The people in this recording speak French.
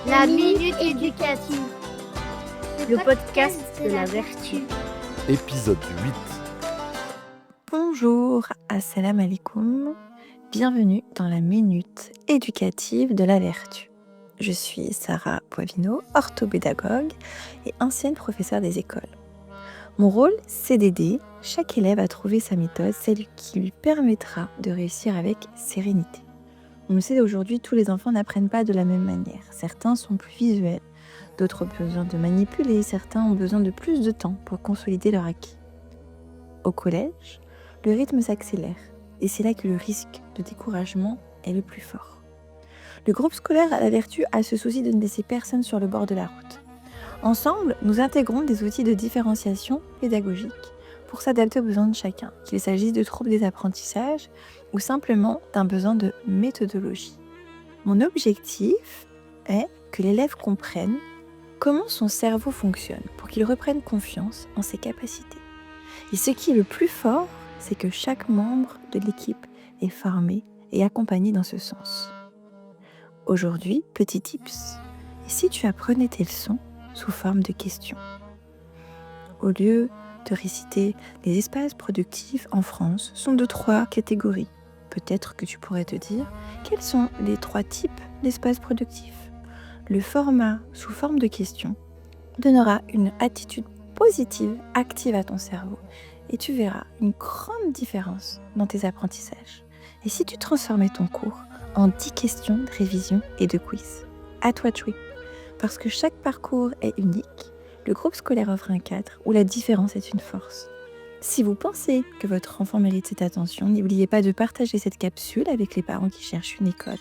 La minute éducative. Le podcast de la vertu. Épisode 8. Bonjour, assalamu alaikum. Bienvenue dans la minute éducative de la vertu. Je suis Sarah Poivino, orthopédagogue et ancienne professeure des écoles. Mon rôle, c'est d'aider chaque élève à trouver sa méthode, celle qui lui permettra de réussir avec sérénité. On le sait, aujourd'hui, tous les enfants n'apprennent pas de la même manière. Certains sont plus visuels, d'autres ont besoin de manipuler, certains ont besoin de plus de temps pour consolider leur acquis. Au collège, le rythme s'accélère et c'est là que le risque de découragement est le plus fort. Le groupe scolaire à la vertu a ce souci de ne laisser personne sur le bord de la route. Ensemble, nous intégrons des outils de différenciation pédagogique pour s'adapter aux besoins de chacun, qu'il s'agisse de troubles des apprentissages ou simplement d'un besoin de méthodologie. Mon objectif est que l'élève comprenne comment son cerveau fonctionne pour qu'il reprenne confiance en ses capacités. Et ce qui est le plus fort, c'est que chaque membre de l'équipe est formé et accompagné dans ce sens. Aujourd'hui, petit tips, et si tu apprenais tes leçons sous forme de questions? Au lieu de réciter les espaces productifs en France sont de 3 catégories. Peut-être que tu pourrais te dire, quels sont les 3 types d'espaces productifs? Le format sous forme de questions donnera une attitude positive, active à ton cerveau et tu verras une grande différence dans tes apprentissages. Et si tu transformais ton cours en 10 questions de révision et de quiz? À toi de jouer. Parce que chaque parcours est unique, le groupe scolaire offre un cadre où la différence est une force. Si vous pensez que votre enfant mérite cette attention, n'oubliez pas de partager cette capsule avec les parents qui cherchent une école.